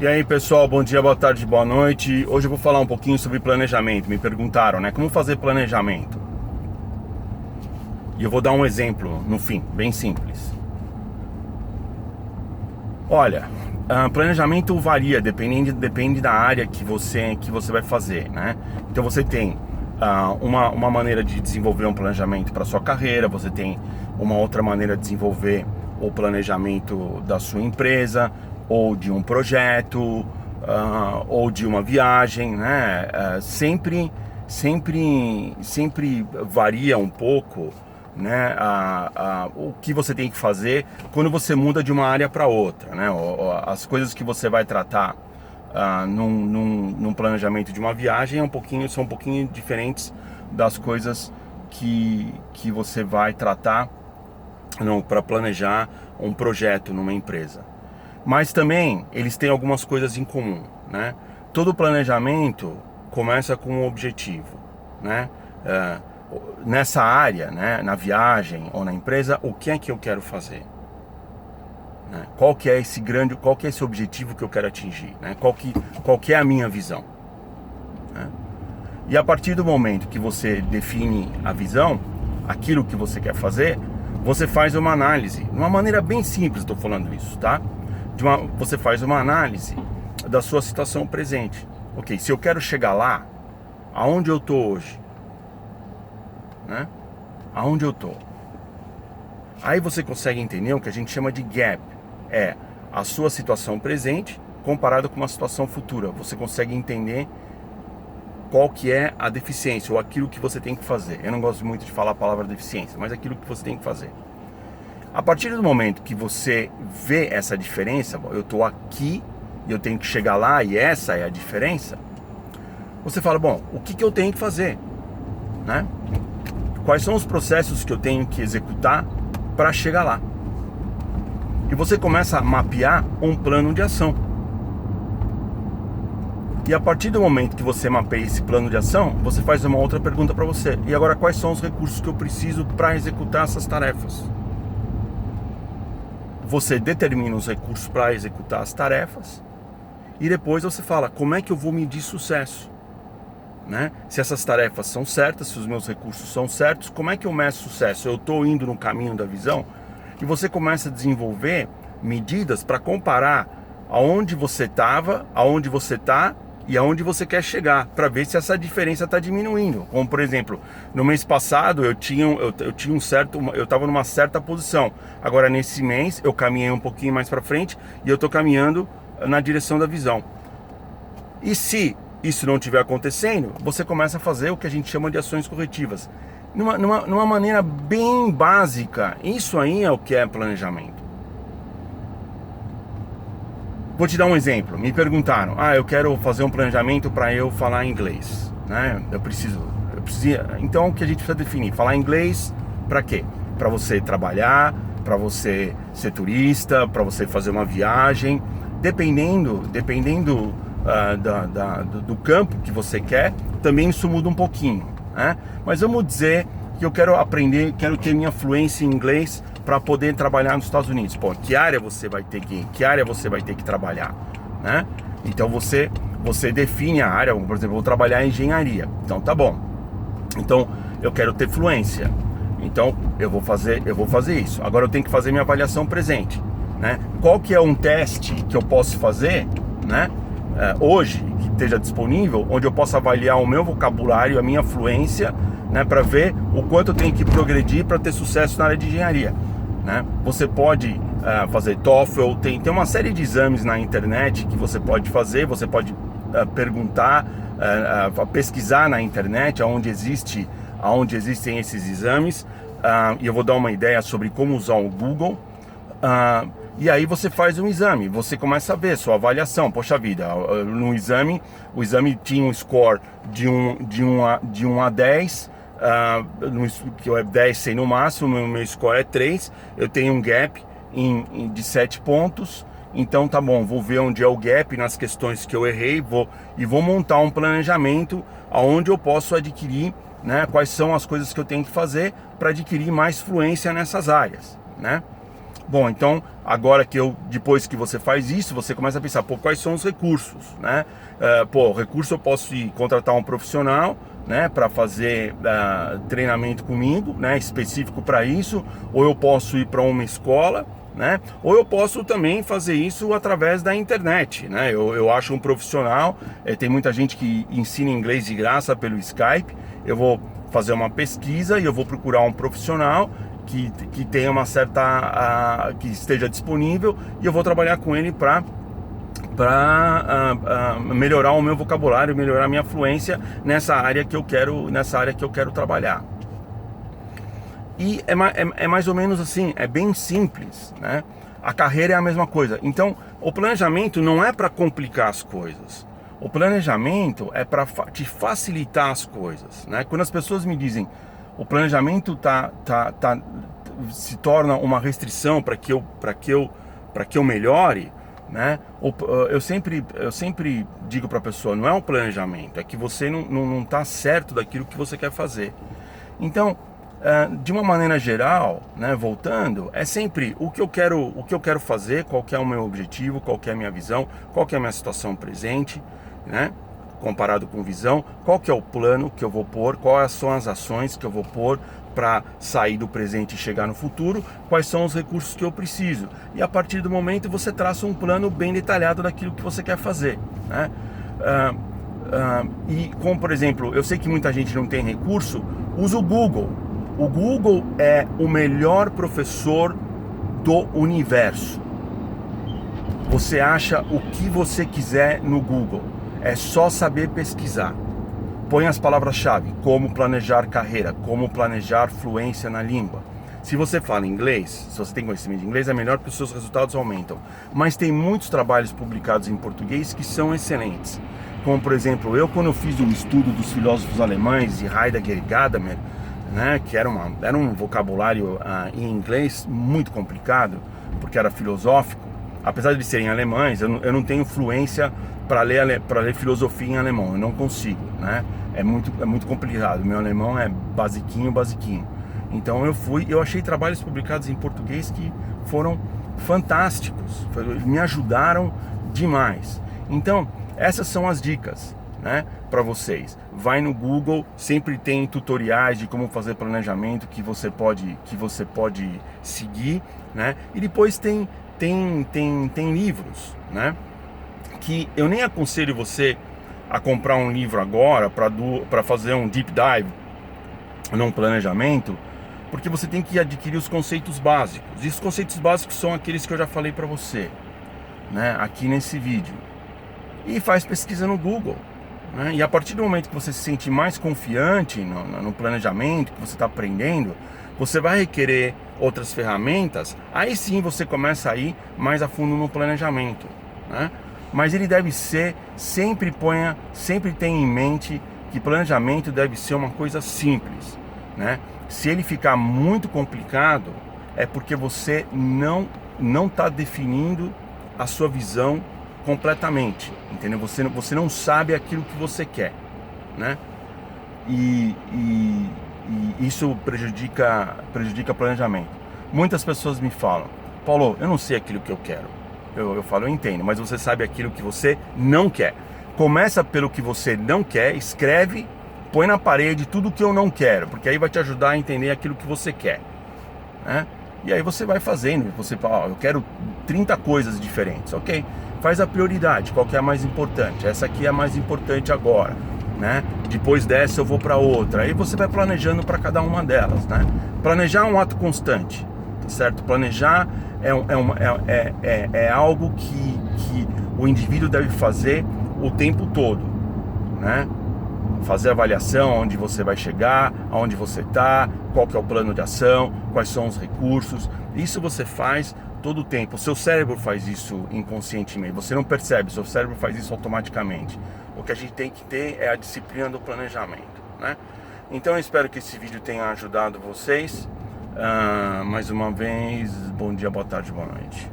E aí pessoal, bom dia, boa tarde, boa noite. Hoje eu vou falar um pouquinho sobre planejamento. Me perguntaram, né? Como fazer planejamento? E eu vou dar um exemplo no fim, bem simples. Olha, planejamento varia, depende da área que você vai fazer, né? Então você tem uma maneira de desenvolver um planejamento para sua carreira, você tem uma outra maneira de desenvolver o planejamento da sua empresa, ou de um projeto, ou de uma viagem, né? Sempre varia um pouco, né? O que você tem que fazer quando você muda de uma área para outra, né? As coisas que você vai tratar num planejamento de uma viagem são um pouquinho diferentes das coisas que você vai tratar para planejar um projeto numa empresa. Mas também eles têm algumas coisas em comum, né? Todo planejamento começa com um objetivo, né? Nessa área, né? Na viagem ou na empresa, o que é que eu quero fazer? Né? Qual que é esse objetivo que eu quero atingir? Né? Qual que é a minha visão? Né? E a partir do momento que você define a visão, aquilo que você quer fazer, você faz uma análise, de uma maneira bem simples, estou falando isso, tá? Você faz uma análise da sua situação presente. Ok, se eu quero chegar lá, aonde eu estou hoje? Né? Aonde eu estou? Aí você consegue entender o que a gente chama de gap. É a sua situação presente comparada com uma situação futura. Você consegue entender qual que é a deficiência ou aquilo que você tem que fazer. Eu não gosto muito de falar a palavra deficiência, mas aquilo que você tem que fazer. A partir do momento que você vê essa diferença, eu estou aqui e eu tenho que chegar lá e essa é a diferença, você fala, bom, o que eu tenho que fazer? Né? Quais são os processos que eu tenho que executar para chegar lá? E você começa a mapear um plano de ação. E a partir do momento que você mapeia esse plano de ação, você faz uma outra pergunta para você. E agora, quais são os recursos que eu preciso para executar essas tarefas? Você determina os recursos para executar as tarefas e depois você fala, como é que eu vou medir sucesso? Né? Se essas tarefas são certas, se os meus recursos são certos, como é que eu meço sucesso? Eu estou indo no caminho da visão? E você começa a desenvolver medidas para comparar aonde você estava, aonde você está e aonde você quer chegar, para ver se essa diferença está diminuindo. Como por exemplo, no mês passado eu estava numa certa posição. Agora nesse mês eu caminhei um pouquinho mais para frente e eu estou caminhando na direção da visão. E se isso não estiver acontecendo, você começa a fazer o que a gente chama de ações corretivas. Numa maneira bem básica, isso aí é o que é planejamento. Vou te dar um exemplo. Me perguntaram, eu quero fazer um planejamento para eu falar inglês, né? Eu preciso. Então o que a gente precisa definir? Falar inglês para quê? Para você trabalhar, para você ser turista, para você fazer uma viagem, dependendo do campo que você quer, também isso muda um pouquinho, né? Mas vamos dizer que eu quero aprender, quero ter minha fluência em inglês para poder trabalhar nos Estados Unidos. Pô, que área você vai ter que trabalhar, né? Então você define a área. Por exemplo, eu vou trabalhar em engenharia. Então tá bom. Então eu quero ter fluência. Então eu vou fazer isso. Agora eu tenho que fazer minha avaliação presente, né? Qual que é um teste que eu posso fazer, né? Hoje, que esteja disponível, onde eu possa avaliar o meu vocabulário, a minha fluência, né, para ver o quanto eu tenho que progredir para ter sucesso na área de engenharia, né? Você pode fazer TOEFL, tem uma série de exames na internet que você pode fazer, você pode perguntar, pesquisar na internet aonde existem esses exames, e eu vou dar uma ideia sobre como usar o Google. E aí você faz um exame, você começa a ver sua avaliação. Poxa vida, no exame, o exame tinha um score de 1 a 10, que é 10 sem no máximo, meu score é 3, eu tenho um gap de 7 pontos, então tá bom, vou ver onde é o gap nas questões que eu errei, vou montar um planejamento aonde eu posso adquirir, né, quais são as coisas que eu tenho que fazer para adquirir mais fluência nessas áreas, né? Bom, então agora depois que você faz isso, você começa a pensar, pô, quais são os recursos, né? O recurso eu posso ir contratar um profissional, né, para fazer treinamento comigo, né, específico para isso, ou eu posso ir para uma escola, né, ou eu posso também fazer isso através da internet, né? Eu acho um profissional, tem muita gente que ensina inglês de graça pelo Skype. Eu vou fazer uma pesquisa e eu vou procurar um profissional que tenha uma certa que esteja disponível, e eu vou trabalhar com ele para melhorar o meu vocabulário, melhorar a minha fluência nessa área que eu quero trabalhar. E é mais ou menos assim, é bem simples, né? A carreira é a mesma coisa. Então, o planejamento não é para complicar as coisas. O planejamento é para te facilitar as coisas, né? Quando as pessoas me dizem o planejamento se torna uma restrição para que eu melhore, né? Eu sempre digo para a pessoa, não é um planejamento, é que você não está certo daquilo que você quer fazer. Então, de uma maneira geral, né, voltando, é sempre o que eu quero fazer, qual que é o meu objetivo, qual que é a minha visão, qual que é a minha situação presente, né, comparado com visão, qual que é o plano que eu vou pôr, quais são as ações que eu vou pôr para sair do presente e chegar no futuro, quais são os recursos que eu preciso. E a partir do momento você traça um plano bem detalhado daquilo que você quer fazer, né? E como, por exemplo, eu sei que muita gente não tem recurso, usa o Google. O Google é o melhor professor do universo. Você acha o que você quiser no Google, é só saber pesquisar. Põe as palavras-chave, como planejar carreira, como planejar fluência na língua. Se você fala inglês, se você tem conhecimento de inglês, é melhor porque os seus resultados aumentam. Mas tem muitos trabalhos publicados em português que são excelentes. Como, por exemplo, quando eu fiz o estudo dos filósofos alemães, de Heidegger e Gadamer, né, que era um vocabulário em inglês muito complicado, porque era filosófico. Apesar de eles serem alemães, eu não tenho fluência para ler filosofia em alemão, eu não consigo, né? É muito complicado, meu alemão é basiquinho. Então eu achei trabalhos publicados em português que foram fantásticos, me ajudaram demais. Então, essas são as dicas, né, para vocês. Vai no Google, sempre tem tutoriais de como fazer planejamento que você pode seguir, né? E depois tem livros, né? Que eu nem aconselho você a comprar um livro agora para fazer um deep dive num planejamento, porque você tem que adquirir os conceitos básicos. E os conceitos básicos são aqueles que eu já falei para você, né, aqui nesse vídeo. E faz pesquisa no Google, né? E a partir do momento que você se sente mais confiante no planejamento que você está aprendendo, você vai requerer outras ferramentas. Aí sim você começa a ir mais a fundo no planejamento, né? Mas ele deve ser, sempre tenha em mente que planejamento deve ser uma coisa simples, né? Se ele ficar muito complicado, é porque você não está definindo a sua visão completamente, entendeu? Você não sabe aquilo que você quer, né? E isso prejudica planejamento. Muitas pessoas me falam, Paulo, eu não sei aquilo que eu quero. Eu falo, eu entendo, mas você sabe aquilo que você não quer. Começa pelo que você não quer, escreve, põe na parede tudo que eu não quero, porque aí vai te ajudar a entender aquilo que você quer, né? E aí você vai fazendo, você fala, eu quero 30 coisas diferentes, ok? Faz a prioridade, qual que é a mais importante? Essa aqui é a mais importante agora, né? Depois dessa eu vou para outra. Aí você vai planejando para cada uma delas, né? Planejar é um ato constante, tá certo? Planejar é algo que o indivíduo deve fazer o tempo todo, né? Fazer avaliação, onde você vai chegar, aonde você está, qual que é o plano de ação, quais são os recursos. Isso você faz todo o tempo. O seu cérebro faz isso inconscientemente, você não percebe, o seu cérebro faz isso automaticamente. O que a gente tem que ter é a disciplina do planejamento, né? Então eu espero que esse vídeo tenha ajudado vocês. Mais uma vez, bom dia, boa tarde, boa noite.